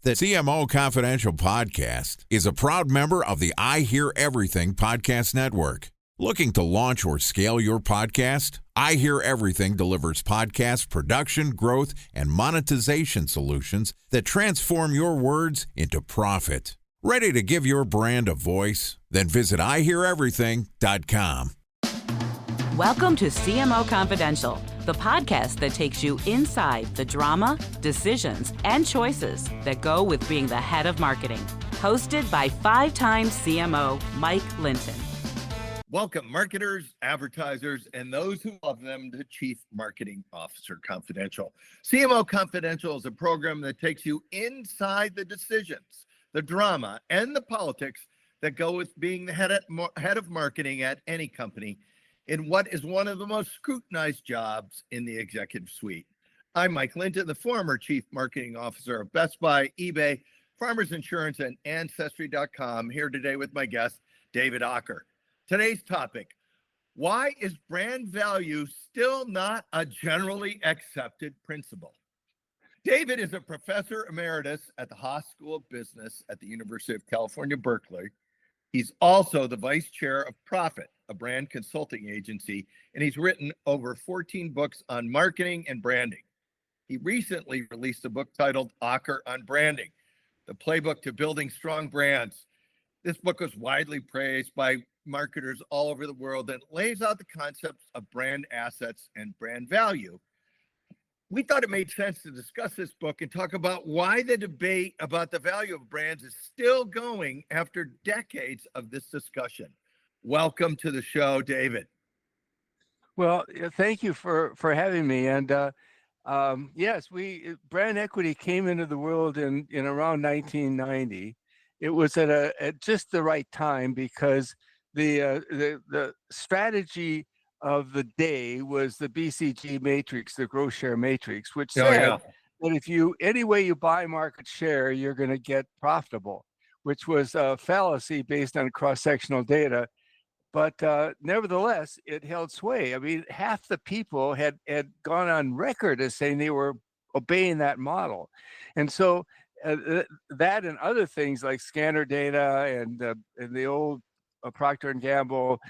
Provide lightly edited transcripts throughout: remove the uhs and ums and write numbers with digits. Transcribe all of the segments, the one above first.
The CMO Confidential podcast is a proud member of the I Hear Everything podcast network. Looking to launch or scale your podcast? I Hear Everything delivers podcast production, growth, and monetization solutions that transform your words into profit. Ready to give your brand a voice? Then visit iheareverything.com. Welcome to CMO Confidential, the podcast that takes you inside the drama, decisions, and choices that go with being the head of marketing. Hosted by five-time CMO Mike Linton. Welcome, marketers, advertisers, and those who love them to Chief Marketing Officer Confidential. CMO Confidential is a program that takes you inside the decisions, the drama, and the politics that go with being the head of marketing at any company in what is one of the most scrutinized jobs in the executive suite. I'm Mike Linton, the former Chief Marketing Officer of Best Buy, eBay, Farmers Insurance, and Ancestry.com, here today with my guest, David Aaker. Today's topic: why is brand value still not a generally accepted principle? David is a professor emeritus at the Haas School of Business at the University of California, Berkeley. He's also the vice chair of Profit, a brand consulting agency, and he's written over 14 books on marketing and branding. He recently released a book titled Aaker on Branding, the playbook to building strong brands. This book was widely praised by marketers all over the world and lays out the concepts of brand assets and brand value. We thought it made sense to discuss this book and talk about why the debate about the value of brands is still going after decades of this discussion. Welcome to the show, David. Well, thank you for having me. And yes, brand equity came into the world in around 1990. It was at just the right time because the strategy of the day was the BCG matrix, the growth share matrix, which said that if any way you buy market share, you're going to get profitable, which was a fallacy based on cross-sectional data. But nevertheless, it held sway. I mean, half the people had gone on record as saying they were obeying that model. And so that and other things like scanner data and the old Procter & Gamble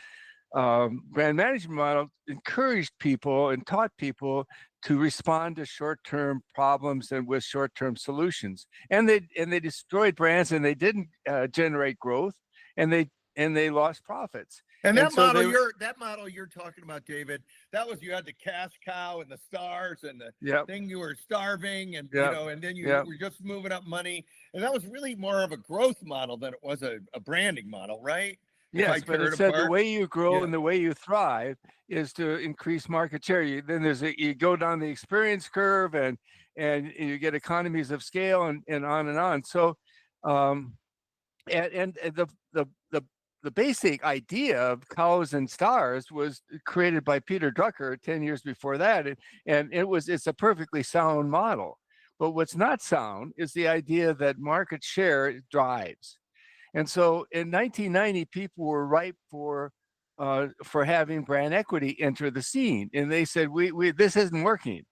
brand management model encouraged people and taught people to respond to short-term problems and with short-term solutions. And they destroyed brands, and they didn't generate growth, and they lost profits. And that model you're talking about, David, that was, you had the cash cow and the stars and the thing, you were starving, and and then you were just moving up money, and that was really more of a growth model than it was a branding model, right? Yes, but it said the way you grow and the way you thrive is to increase market share. You go down the experience curve, and you get economies of scale, and on and on. So, the basic idea of cows and stars was created by Peter Drucker 10 years before that, and it's a perfectly sound model. But what's not sound is the idea that market share drives. And so in 1990, people were ripe for having brand equity enter the scene, and they said, this isn't working,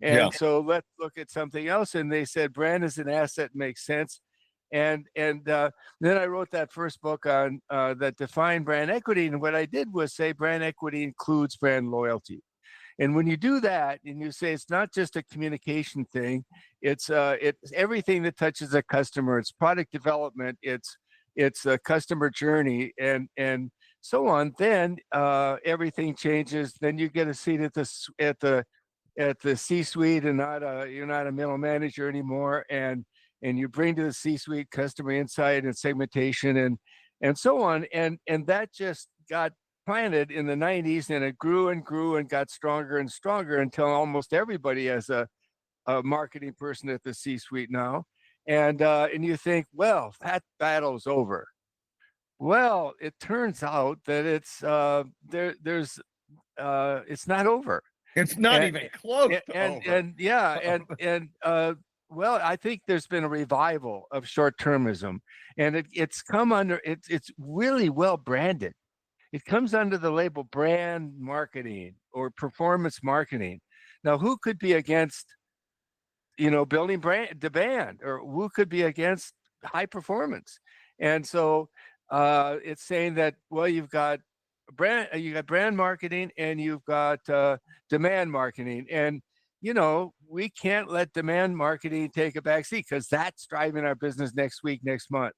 and so let's look at something else. And they said brand is an asset, makes sense. And then I wrote that first book on that defined brand equity, and what I did was say brand equity includes brand loyalty. And when you do that, and you say it's not just a communication thing, it's everything that touches a customer, it's product development, it's a customer journey, and so on. Then everything changes. Then you get a seat at the C-suite, and you're not a middle manager anymore. And you bring to the C-suite customer insight and segmentation and so on. And that just got planted in the 90s, and it grew and grew and got stronger and stronger until almost everybody has a marketing person at the C-suite now. And you think, well, that battle's over. Well, it turns out that it's not over. It's not even close to over. Well, I think there's been a revival of short-termism, and it's come under, it's really well branded. It comes under the label brand marketing or performance marketing. Now, who could be against building brand demand, or who could be against high performance. And so it's saying that, well, you've got brand marketing and you've got demand marketing, and we can't let demand marketing take a backseat, because that's driving our business next week, next month,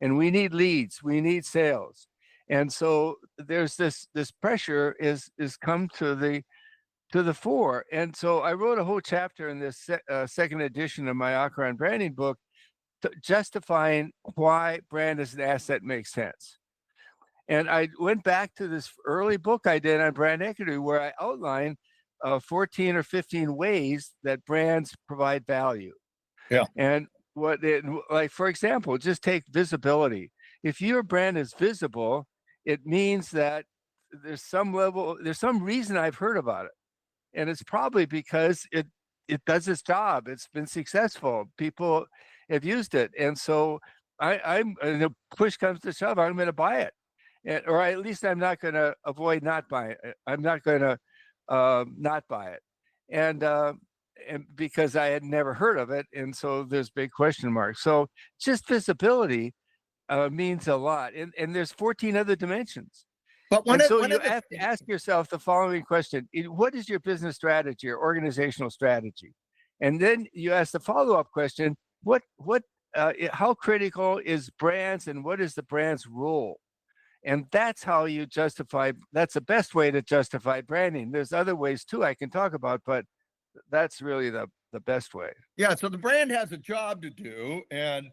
and we need leads, we need sales. And so there's this pressure is come to the fore. And so I wrote a whole chapter in this second edition of my Aaker on branding book, justifying why brand as an asset makes sense. And I went back to this early book I did on brand equity, where I outlined 14 or 15 ways that brands provide value. Yeah. And like, for example, just take visibility. If your brand is visible, it means that there's some reason I've heard about it. And it's probably because it does its job. It's been successful. People have used it. And so and the push comes to shove, I'm going to buy it. Or at least I'm not going to avoid not buying it. I'm not going to not buy it. And because I had never heard of it. And so there's big question marks. So just visibility means a lot. And there's 14 other dimensions. But you have to ask yourself the following question: what is your business strategy or organizational strategy? And then you ask the follow-up question: how critical is brands, and what is the brand's role? And that's how you justify. That's the best way to justify branding. There's other ways too I can talk about, but that's really the best way. Yeah. So the brand has a job to do, and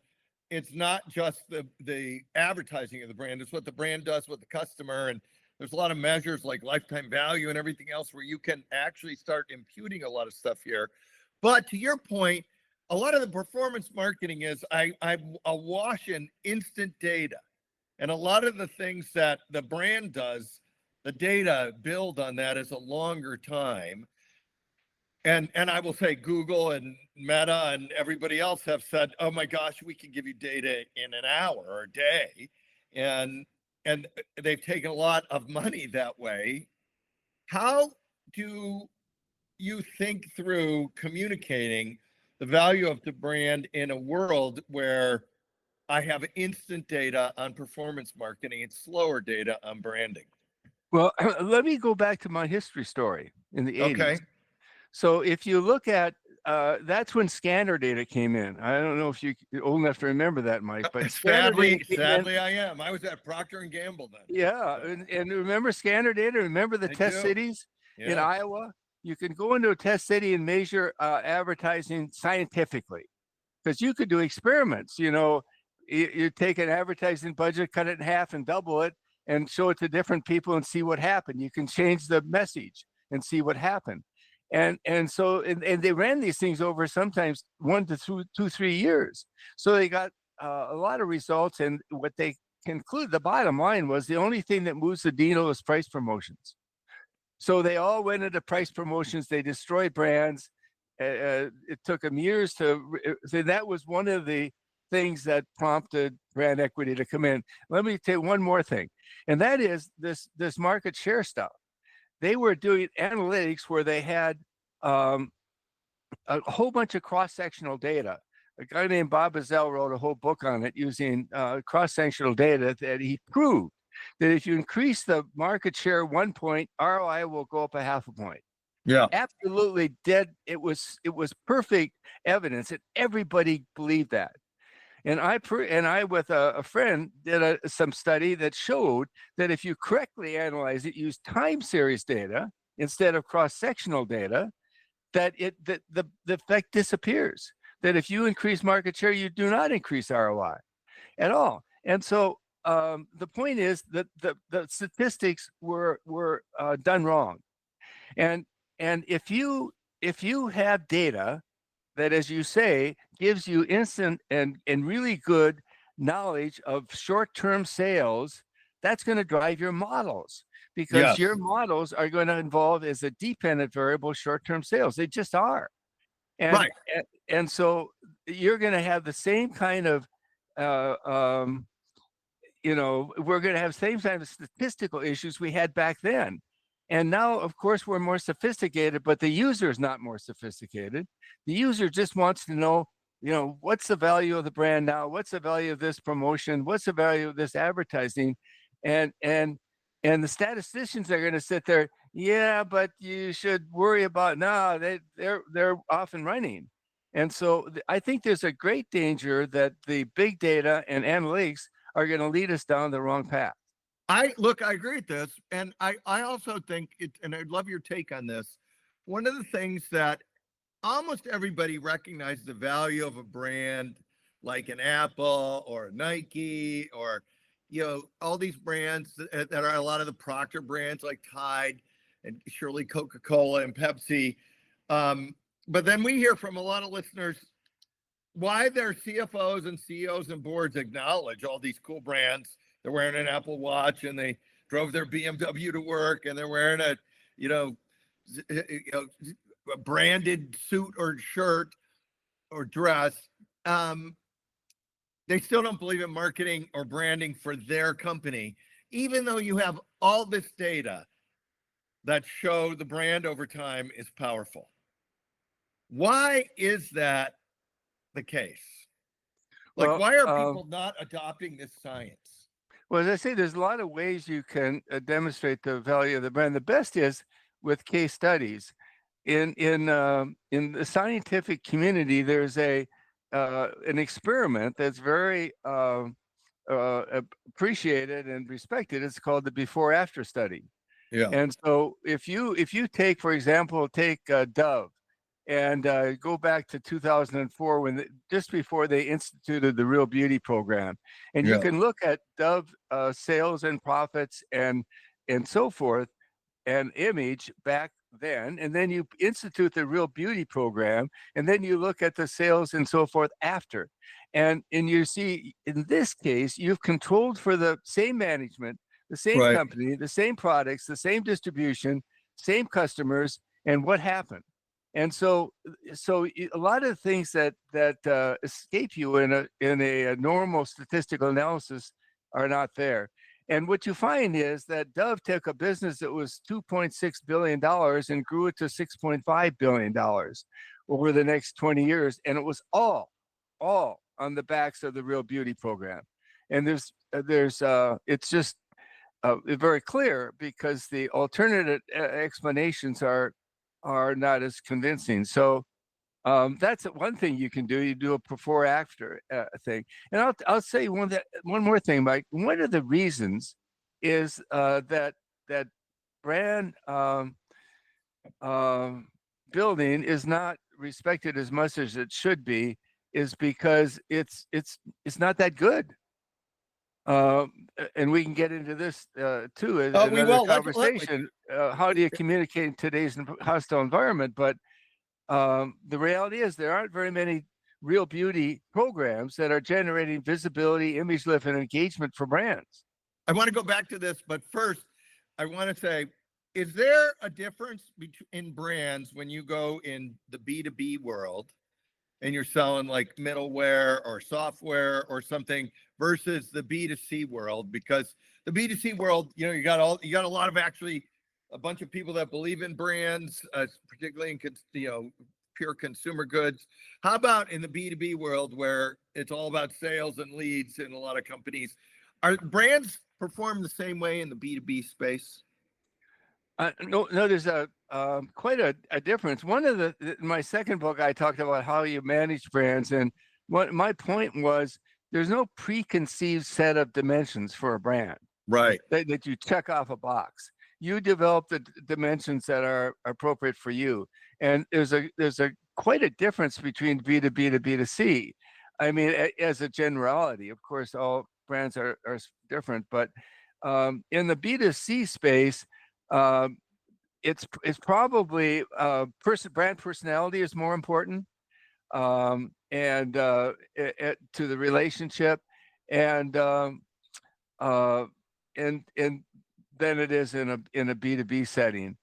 it's not just the advertising of the brand. It's what the brand does with the customer. And there's a lot of measures like lifetime value and everything else where you can actually start imputing a lot of stuff here. But to your point, a lot of the performance marketing is I'm awash in instant data. And a lot of the things that the brand does, the data build on that is a longer time. And I will say Google and Meta and everybody else have said, oh my gosh, we can give you data in an hour or a day. And they've taken a lot of money that way. How do you think through communicating the value of the brand in a world where I have instant data on performance marketing and slower data on branding? Well, let me go back to my history story in the 80s. Okay. So if you look at, that's when scanner data came in. I don't know if you're old enough to remember that, Mike, but sadly I am. I was at Procter & Gamble then. Yeah, and remember scanner data? Remember the test cities in Iowa? You can go into a test city and measure advertising scientifically, because you could do experiments. You take an advertising budget, cut it in half and double it, and show it to different people and see what happened. You can change the message and see what happened. And so they ran these things over sometimes 1 to 2, 3 years. So they got a lot of results. And what they conclude, the bottom line was, the only thing that moves the needle is price promotions. So they all went into price promotions. They destroyed brands. It took them years so that was one of the things that prompted brand equity to come in. Let me tell you one more thing, and that is this market share stuff. They were doing analytics where they had a whole bunch of cross-sectional data. A guy named Bob Bazell wrote a whole book on it using cross-sectional data, that he proved that if you increase the market share 1 point, ROI will go up a half a point. Yeah, absolutely dead. It was perfect evidence, and everybody believed that. And I with a friend did some study that showed that if you correctly analyze it, use time series data instead of cross-sectional data, that the effect disappears. That if you increase market share, you do not increase ROI at all. And so the point is that the statistics were done wrong. And if you have data that, as you say, gives you instant and really good knowledge of short-term sales, that's going to drive your models, because your models are going to involve as a dependent variable short-term sales. They just are. And, right. And so you're going to have the same kind of, we're going to have the same kind of statistical issues we had back then. And now, of course, we're more sophisticated, but the user is not more sophisticated. The user just wants to know, what's the value of the brand now? What's the value of this promotion? What's the value of this advertising? And the statisticians are going to sit there. Yeah, but you should worry about now. They're off and running. And so I think there's a great danger that the big data and analytics are going to lead us down the wrong path. I agree with this. And I also think and I'd love your take on this. One of the things that almost everybody recognizes the value of a brand like an Apple or Nike or, all these brands that are a lot of the Procter brands like Tide and surely Coca-Cola and Pepsi. But then we hear from a lot of listeners why their CFOs and CEOs and boards acknowledge all these cool brands. They're wearing an Apple Watch and they drove their BMW to work and they're wearing a branded suit or shirt or dress. They still don't believe in marketing or branding for their company, even though you have all this data that show the brand over time is powerful. Why is that the case? Why are people not adopting this science? Well, as I say, there's a lot of ways you can demonstrate the value of the brand. The best is with case studies. In the scientific community, there's an experiment that's very appreciated and respected. It's called the before-after study. Yeah. And so if you take, for example, Dove and go back to 2004 when just before they instituted the Real Beauty program, and you can look at Dove sales and profits and so forth and image back then, and then you institute the Real Beauty program, and then you look at the sales and so forth after, and you see in this case you've controlled for the same management, the same company, the same products, the same distribution, same customers, and what happened. And so a lot of things that escape you in a normal statistical analysis are not there. And what you find is that Dove took a business that was $2.6 billion and grew it to $6.5 billion over the next 20 years. And it was all on the backs of the Real Beauty program. And it's just very clear because the alternative explanations are not as convincing. So that's one thing you can do. You do a before-after thing. And I'll say one more thing, Mike. One of the reasons is that brand building is not respected as much as it should be, is because it's not that good. And we can get into this too as another conversation. How do you communicate in today's hostile environment? But the reality is there aren't very many Real Beauty programs that are generating visibility, image lift, and engagement for brands. I want to go back to this, but first I want to say, is there a difference in brands when you go in the B2B world and you're selling like middleware or software or something versus the B2C world? Because the B2C world, you got a lot of a bunch of people that believe in brands, particularly in pure consumer goods. How about in the B2B world where it's all about sales and leads in a lot of companies? Are brands perform the same way in the B2B space? No, there's quite a difference. My second book, I talked about how you manage brands, and what my point was, there's no preconceived set of dimensions for a brand, right? That you check off a box. You develop the dimensions that are appropriate for you, and there's quite a difference between B2B to B2C. I mean, as a generality, of course, all brands are different, but in the B2C space, it's probably brand personality is more important, and to the relationship, and than it is in a B2B setting.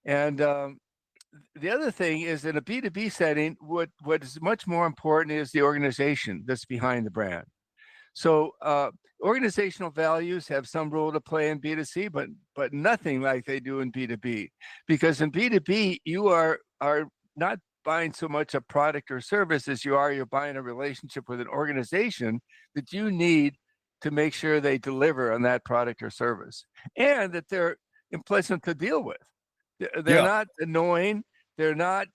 And the other thing is, in a B2B setting, what is much more important is the organization that's behind the brand. So organizational values have some role to play in B2C, but nothing like they do in B2B. Because in B2B, you are not buying so much a product or service as you're buying a relationship with an organization that you need to make sure they deliver on that product or service, and that they're pleasant to deal with. They're not annoying. They're not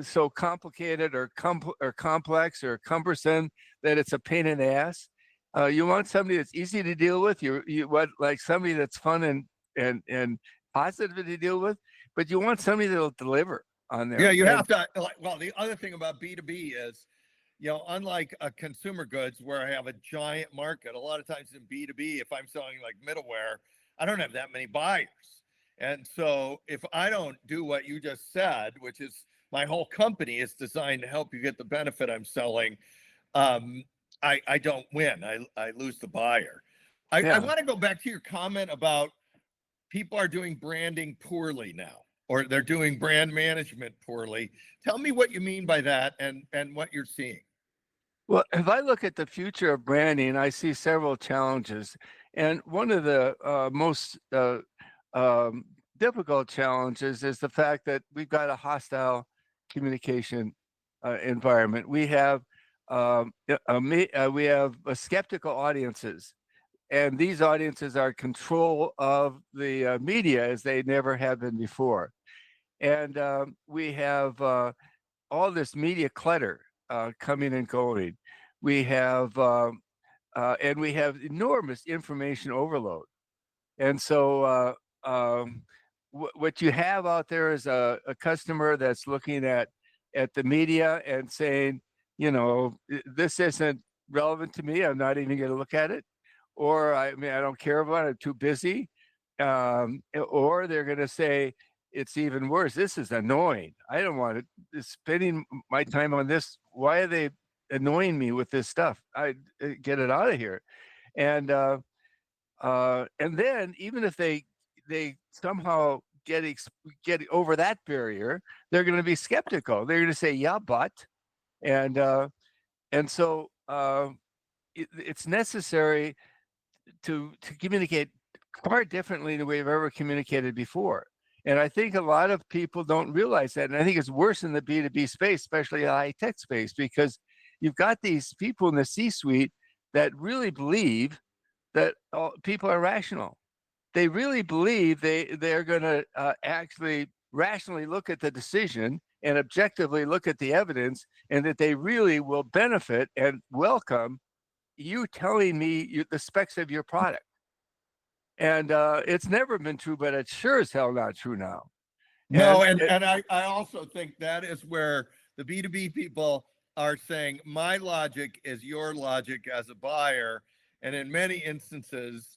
so complicated or complex or cumbersome that it's a pain in the ass. You want somebody that's easy to deal with. You want like somebody that's fun and positive to deal with, but you want somebody that'll deliver on there. Yeah, you have to. Well, the other thing about B2B is, unlike consumer goods where I have a giant market, a lot of times in B2B, if I'm selling like middleware, I don't have that many buyers. And so if I don't do what you just said, which is my whole company is designed to help you get the benefit I'm selling, I don't win. I lose the buyer. I want to go back to your comment about people are doing branding poorly now, or they're doing brand management poorly. Tell me what you mean by that and what you're seeing. Well, if I look at the future of branding, I see several challenges. And one of the most difficult challenges is the fact that we've got a hostile communication environment. We have skeptical audiences, and these audiences are control of the media as they never have been before. And we have all this media clutter coming and going. We have enormous information overload. And so what you have out there is a customer that's looking at the media and saying, this isn't relevant to me. I'm not even going to look at it. Or I don't care about it. I'm too busy. Or they're going to say, it's even worse. This is annoying. I don't want to spending my time on this. Why are they annoying me with this stuff? I get it out of here. And then even if they somehow get over that barrier, they're going to be skeptical. They're going to say, yeah, but, and so it's necessary to communicate far differently than we've ever communicated before. And I think a lot of people don't realize that. And I think it's worse in the B2B space, especially the high-tech space, because you've got these people in the C-suite that really believe that people are rational. They really believe they're going to actually rationally look at the decision and objectively look at the evidence, and that they really will benefit and welcome you telling me the specs of your product. And it's never been true, but it's sure as hell not true now. No, and I also think that is where the B2B people are saying, my logic is your logic as a buyer. And in many instances,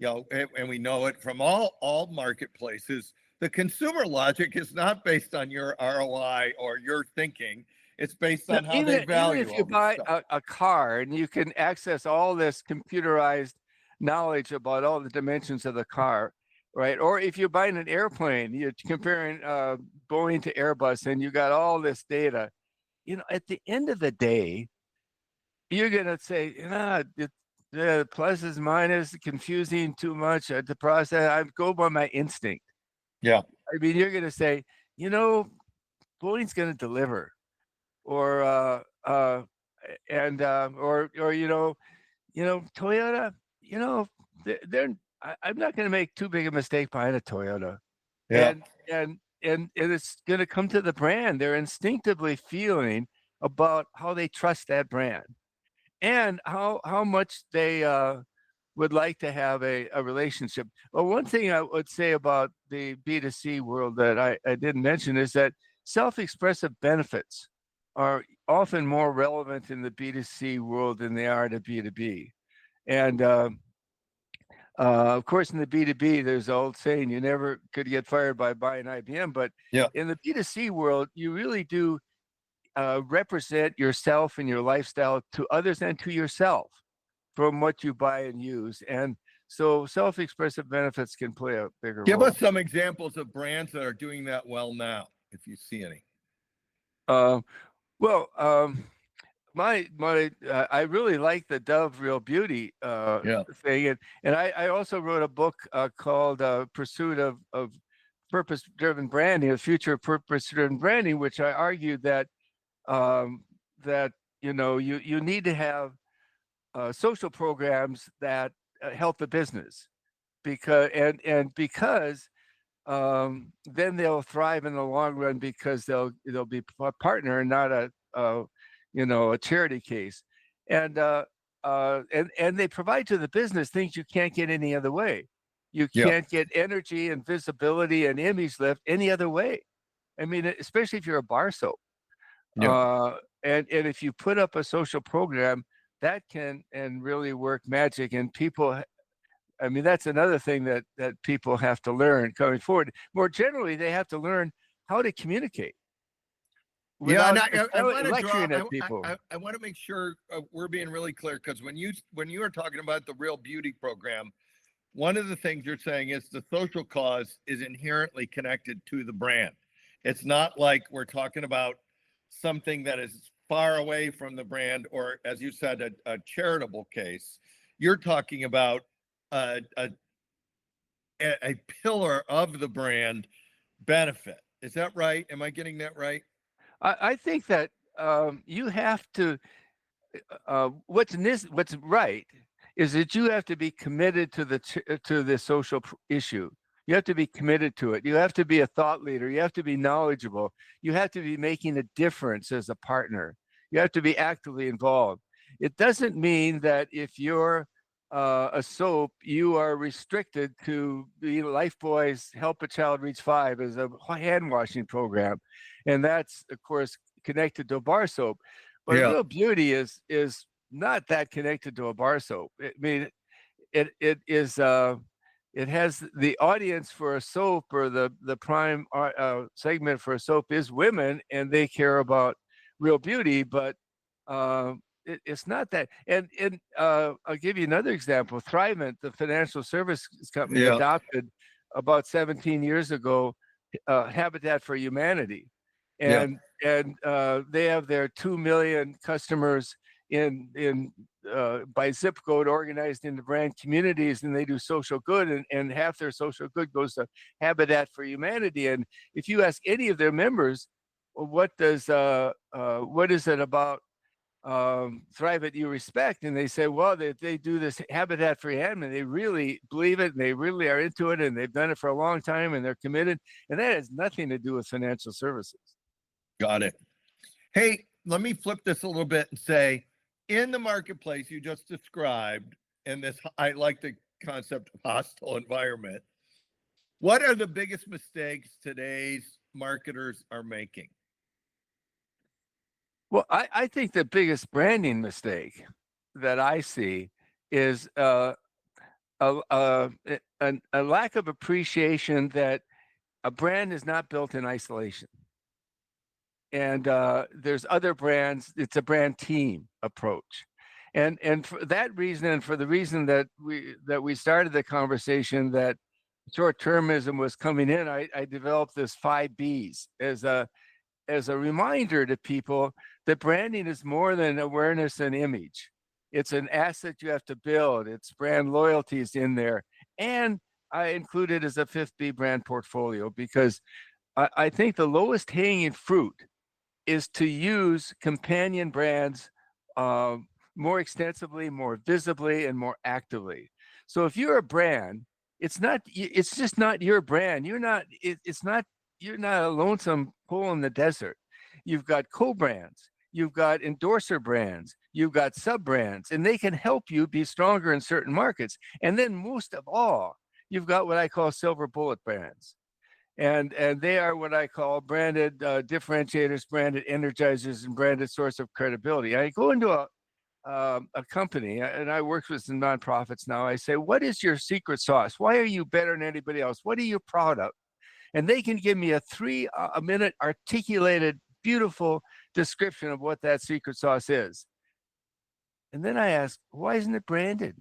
and we know it from all marketplaces, the consumer logic is not based on your ROI or your thinking. It's based on how they value. Even if you buy a car and you can access all this computerized knowledge about all the dimensions of the car, right? Or if you're buying an airplane, you're comparing Boeing to Airbus, and you got all this data. At the end of the day, you're gonna say, the pluses, minus, confusing too much to process. I go by my instinct. Yeah. I mean, you're gonna say, Boeing's gonna deliver, or Toyota. I'm not going to make too big a mistake buying a Toyota. Yeah. And it's going to come to the brand. They're instinctively feeling about how they trust that brand, and how much they would like to have a relationship. Well, one thing I would say about the B2C world that I didn't mention is that self-expressive benefits are often more relevant in the B2C world than they are to B2B. And of course, in the B2B, there's the old saying, you never could get fired by buying IBM. But in the B2C world, you really do represent yourself and your lifestyle to others and to yourself from what you buy and use. And so self-expressive benefits can play a bigger role. Give us some examples of brands that are doing that well now, if you see any. One I really like the Dove Real Beauty Yeah. thing, and I also wrote a book called Pursuit of Purpose-Driven Branding, the future of purpose-driven branding, which I argued that that you need to have social programs that help the business because then they'll thrive in the long run because they'll be a partner and not a charity case, and they provide to the business things you can't get any other way. You Yeah. can't get energy and visibility and image lift any other way. I mean, especially if you're a bar soap. Yeah. And if you put up a social program that can and really work magic, and people, I mean, that's another thing that people have to learn going forward. More generally, they have to learn how to communicate Yeah, without and I want to lecturing at people. I want to make sure we're being really clear, because when you are talking about the Real Beauty program, one of the things you're saying is the social cause is inherently connected to the brand. It's not like we're talking about something that is far away from the brand, or, as you said, a charitable case. You're talking about a pillar of the brand benefit. Is that right? Am I getting that right? I think that you have to. What's right is that you have to be committed to the social issue. You have to be committed to it. You have to be a thought leader. You have to be knowledgeable. You have to be making a difference as a partner. You have to be actively involved. It doesn't mean that if you're a soap, you are restricted to the Lifebuoy's Help a Child Reach 5 as a hand washing program. And that's, of course, connected to a bar soap. But Yeah. Real Beauty is not that connected to a bar soap. I mean, it is it has the audience for a soap, or the prime segment for a soap is women, and they care about Real Beauty, but it's not that. And I'll give you another example. Thrivent, the financial services company, Yeah. adopted about 17 years ago Habitat for Humanity, Yeah. and they have their 2 million customers in by zip code, organized into brand communities, and they do social good, and half their social good goes to Habitat for Humanity. And if you ask any of their members, well, what is it about Thrive that you respect, and they say, well, they do this Habitat for Humanity, they really believe it, and they really are into it, and they've done it for a long time, and they're committed, and that has nothing to do with financial services. Got it. Hey, let me flip this a little bit and say, in the marketplace you just described, and this, I like the concept of hostile environment, what are the biggest mistakes today's marketers are making? Well, I think the biggest branding mistake that I see is a lack of appreciation that a brand is not built in isolation. And there's other brands. It's a brand team approach, and for that reason, and for the reason that we started the conversation, that short-termism was coming in, I developed this 5 Bs as a reminder to people that branding is more than awareness and image. It's an asset you have to build. It's brand loyalties in there, and I included as a 5th B brand portfolio, because I think the lowest hanging fruit is to use companion brands more extensively, more visibly, and more actively. So if you're a brand, it's just not your brand. You're not a lonesome pole in the desert. You've got co-brands, you've got endorser brands, you've got sub-brands, and they can help you be stronger in certain markets. And then most of all, you've got what I call silver bullet brands. And they are what I call branded differentiators, branded energizers, and branded source of credibility. I go into a company, and I work with some nonprofits now. I say, what is your secret sauce? Why are you better than anybody else? What are you proud of? And they can give me a 3-minute articulated, beautiful description of what that secret sauce is. And then I ask, why isn't it branded?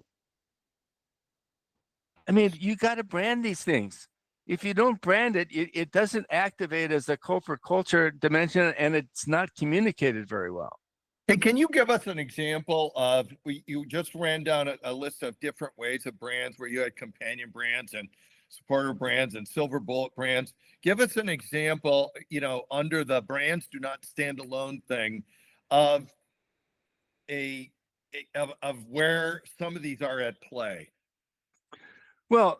I mean, you got to brand these things. If you don't brand it, it doesn't activate as a corporate culture dimension, and it's not communicated very well. Hey, can you give us an example of, you just ran down a list of different ways of brands where you had companion brands and supporter brands and silver bullet brands. Give us an example, under the brands do not stand alone thing of of where some of these are at play. Well,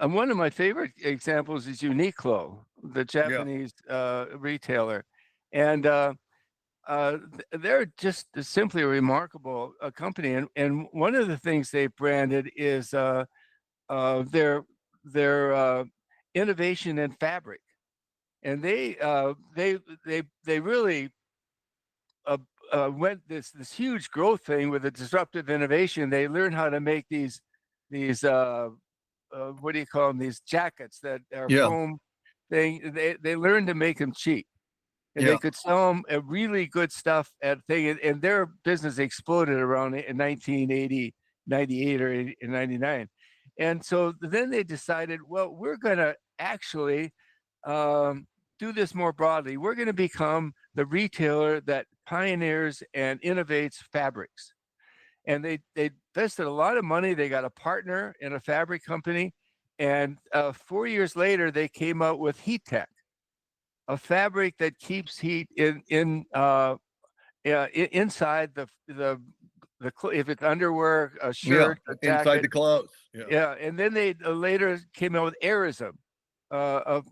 and one of my favorite examples is Uniqlo, the Japanese retailer, and they're just simply a remarkable company. And one of the things they branded is their innovation in fabric, and they really went this huge growth thing with a disruptive innovation. They learned how to make these what do you call them? These jackets that are foam thing. They learned to make them cheap, and they could sell them a really good stuff at thing. And their business exploded around in 1980, 98 or 99. And so then they decided, well, we're going to actually do this more broadly. We're going to become the retailer that pioneers and innovates fabrics. And they invested a lot of money. They got a partner in a fabric company. And 4 years later, they came out with HeatTech, a fabric that keeps heat inside the if it's underwear, a shirt, a jacket, inside the clothes. And then they later came out with Erosion, a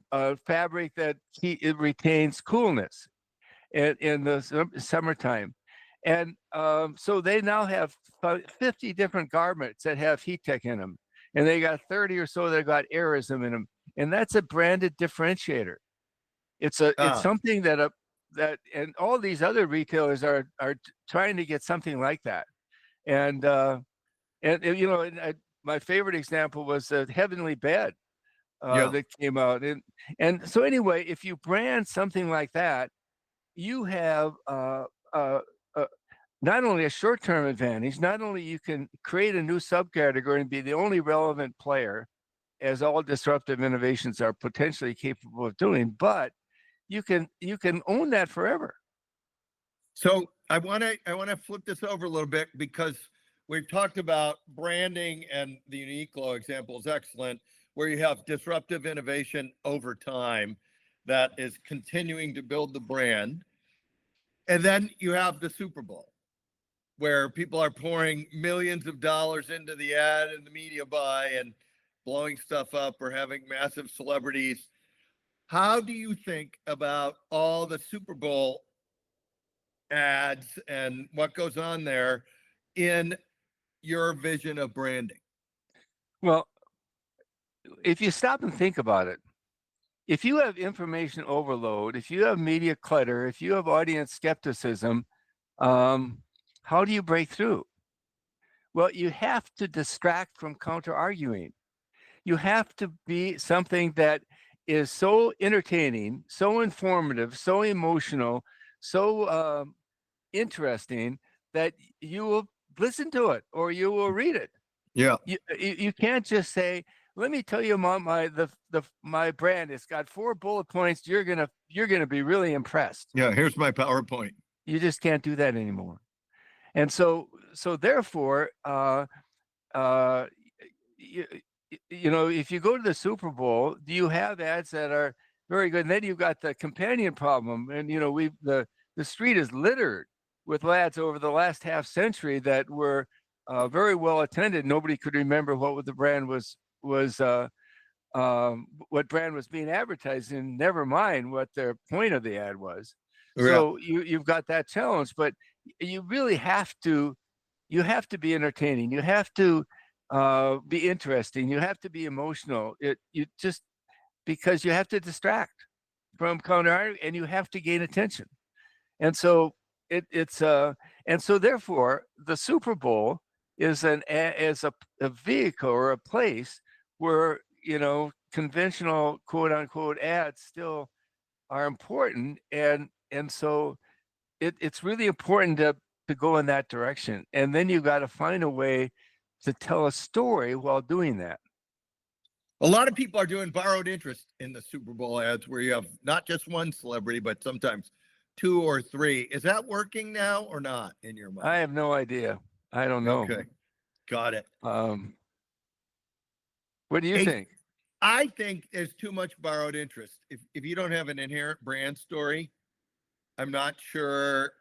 fabric that it retains coolness in the summertime. And so they now have 50 different garments that have HeatTech in them, and they got 30 or so that got Erosion in them, and that's a branded differentiator. It's something that and all these other retailers are trying to get something like that. And my favorite example was the Heavenly Bed that came out. And so anyway, if you brand something like that, you have not only a short-term advantage, not only you can create a new subcategory and be the only relevant player, as all disruptive innovations are potentially capable of doing, but you can own that forever. So I want to flip this over a little bit, because we've talked about branding, and the Uniqlo example is excellent, where you have disruptive innovation over time that is continuing to build the brand. And then you have the Super Bowl, where people are pouring millions of dollars into the ad and the media buy and blowing stuff up, or having massive celebrities. How do you think about all the Super Bowl ads and what goes on there in your vision of branding? Well, if you stop and think about it, if you have information overload, if you have media clutter, if you have audience skepticism, how do you break through? Well, you have to distract from counter-arguing. You have to be something that is so entertaining, so informative, so emotional, so interesting that you will listen to it or you will read it. Yeah. You can't just say, let me tell you about my brand. It's got 4 bullet points. You're gonna be really impressed. Yeah, here's my PowerPoint. You just can't do that anymore. And so therefore, if you go to the Super Bowl, do you have ads that are very good? And then you've got the companion problem, and the street is littered with ads over the last half century that were very well attended. Nobody could remember what the brand was what brand was being advertised in, never mind what their point of the ad was. So you've got that challenge, but you really have to be entertaining. You have to be interesting. You have to be emotional. Because you have to distract from counter, and you have to gain attention. And so and so therefore the Super Bowl is a vehicle or a place where conventional quote unquote ads still are important, and so it's really important to go in that direction. And then you got to find a way to tell a story while doing that. A lot of people are doing borrowed interest in the Super Bowl ads, where you have not just one celebrity, but sometimes 2 or 3. Is that working now or not in your mind? I have no idea. I don't know. Okay, got it. What do you think? I think there's too much borrowed interest. If you don't have an inherent brand story, I'm not sure.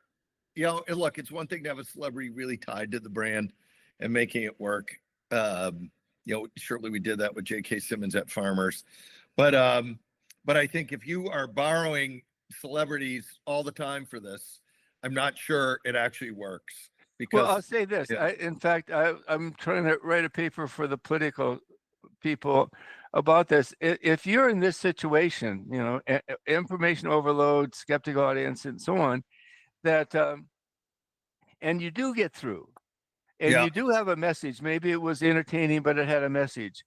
And look, it's one thing to have a celebrity really tied to the brand and making it work. Surely we did that with J.K. Simmons at Farmers, but I think if you are borrowing celebrities all the time for this, I'm not sure it actually works. Because, well, I'll say this. Yeah. In fact, I'm trying to write a paper for the political people about this. If you're in this situation, information overload, skeptical audience, and so on, that and you do get through, and Yeah. you do have a message. Maybe it was entertaining, but it had a message.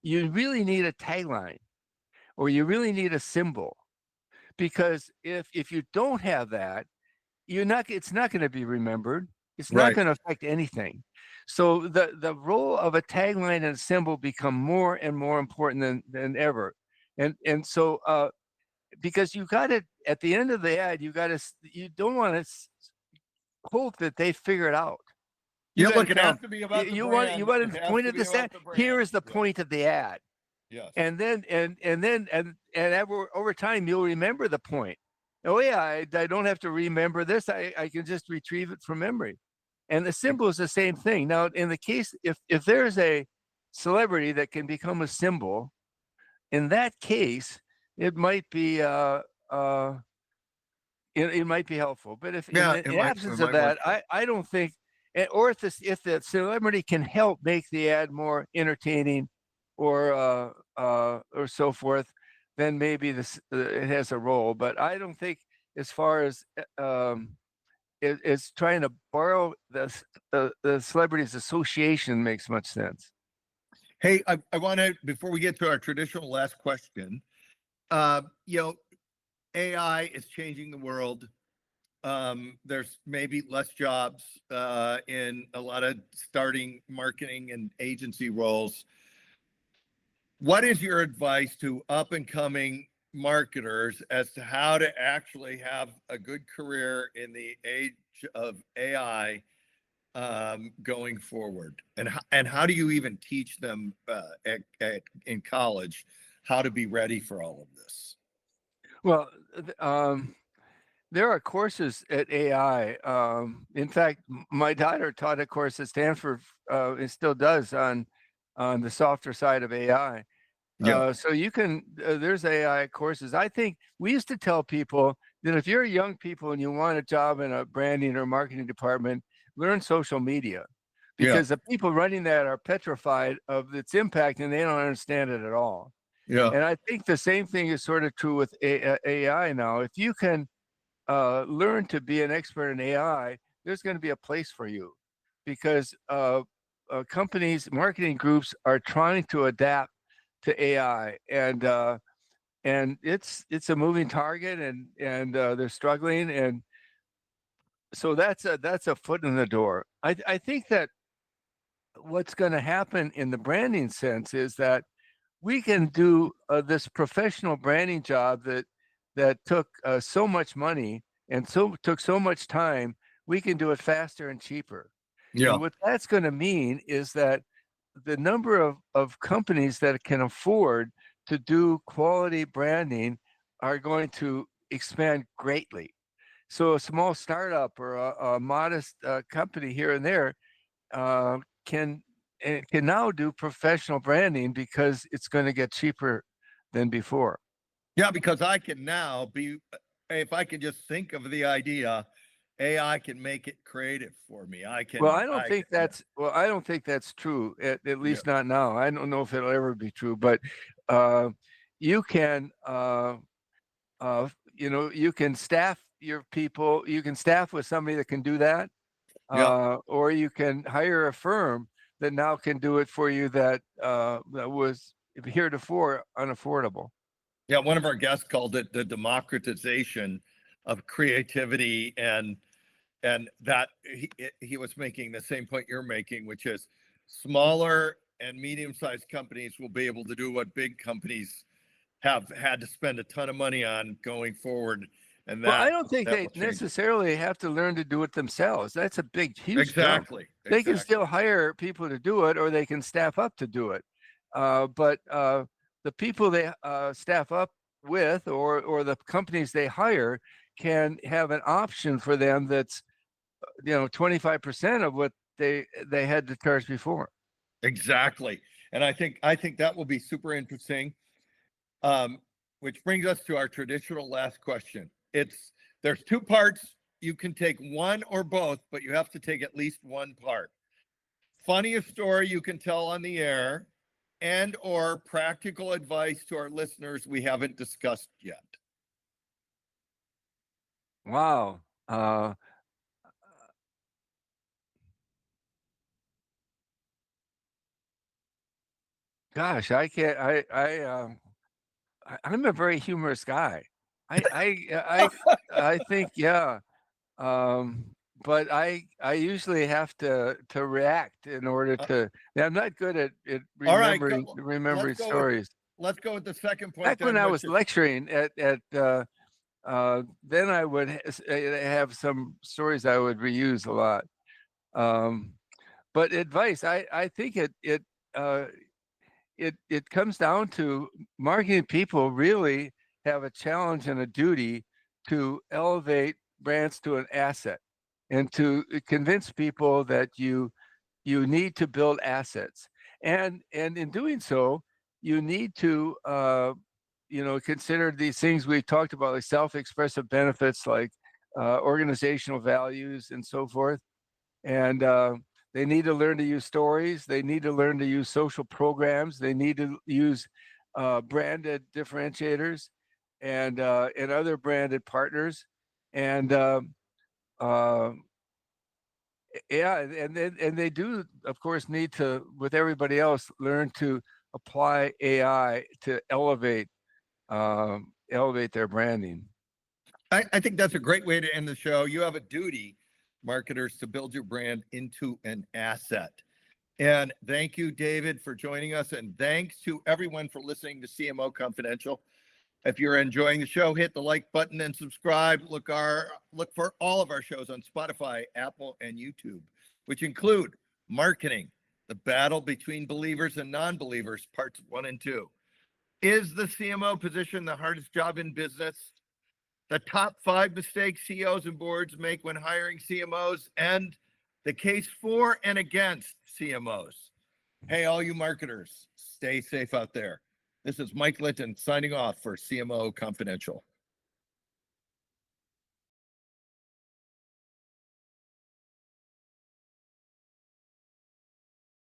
You really need a tagline, or you really need a symbol, because if you don't have that, it's not going to be remembered. It's not Right. going to affect anything. So the role of a tagline and a symbol become more and more important than ever. And so because you got it at the end of the ad, you don't want to hope that they figure it out. Look, it has to be about the brand. You want to point at this ad. Here is the point of the ad. Yes. And then over time you'll remember the point. Oh yeah, I don't have to remember this. I can just retrieve it from memory. And the symbol is the same thing. Now, in the case, if there's a celebrity that can become a symbol, in that case, it might be it might be helpful. But if in the absence of that, I don't think, or if the celebrity can help make the ad more entertaining, or so forth, then maybe it has a role. But I don't think, as far as it's trying to borrow the celebrities association, makes much sense. Hey, I want to, before we get to our traditional last question, AI is changing the world. There's maybe less jobs in a lot of starting marketing and agency roles. What is your advice to up and coming marketers as to how to actually have a good career in the age of AI going forward? And how do you even teach them in college how to be ready for all of this? Well, there are courses at AI. In fact, my daughter taught a course at Stanford. It still does on the softer side of AI. Yeah. So you can, there's AI courses. I think we used to tell people that if you're young people and you want a job in a branding or marketing department, learn social media, because the people running that are petrified of its impact and they don't understand it at all. Yeah. And I think the same thing is sort of true with AI now. If you can learn to be an expert in AI, there's going to be a place for you, because companies, marketing groups are trying to adapt to AI, and it's a moving target, and they're struggling, and so that's a foot in the door. I think that what's going to happen in the branding sense is that we can do this professional branding job that took so much money and took so much time. We can do it faster and cheaper. Yeah. And what that's going to mean is that the number of companies that can afford to do quality branding are going to expand greatly. So a small startup or a modest company here and there can now do professional branding, because it's going to get cheaper than before. Yeah, because I can now if I can just think of the idea, AI can make it creative for me. Well, I don't think that's true. At least not now. I don't know if it'll ever be true, but you can, you can staff your people. You can staff with somebody that can do that, or you can hire a firm that now can do it for you that was heretofore unaffordable. Yeah, one of our guests called it the democratization of creativity, and that he was making the same point you're making, which is smaller and medium-sized companies will be able to do what big companies have had to spend a ton of money on going forward. And Well, I that don't think that they will change it. necessarily have to learn to do it themselves. That's a big, huge jump. Exactly. They can Exactly. still hire people to do it, or they can staff up to do it. But the people they staff up with, or the companies they hire, can have an option for them that's 25% of what they had to charge before. Exactly. And I think that will be super interesting. Which brings us to our traditional last question. There's two parts. You can take one or both, but you have to take at least one part. Funniest story you can tell on the air, and or practical advice to our listeners we haven't discussed yet. Wow. Gosh, I can't. I'm a very humorous guy. I think, yeah. But I usually have to react in order to. I'm not good at All right, remembering stories. Let's go with the second point. Back when I was lecturing at then I would have some stories I would reuse a lot. But advice, I think it comes down to marketing people really have a challenge and a duty to elevate brands to an asset, and to convince people that you need to build assets, and in doing so you need to consider these things we talked about, like self-expressive benefits, like organizational values and so forth. And they need to learn to use stories. They need to learn to use social programs. They need to use branded differentiators and other branded partners. And yeah, and they do, of course, need to, with everybody else, learn to apply AI to elevate their branding. I think that's a great way to end the show. You have a duty, marketers, to build your brand into an asset. And thank you, David, for joining us. And thanks to everyone for listening to CMO Confidential. If you're enjoying the show, hit the like button and subscribe. Look for all of our shows on Spotify, Apple, and YouTube, which include Marketing, the battle between believers and non-believers, parts 1 and 2. Is the CMO position the hardest job in business? The top 5 mistakes CEOs and boards make when hiring CMOs, and the case for and against CMOs. Hey, all you marketers, stay safe out there. This is Mike Litton signing off for CMO Confidential.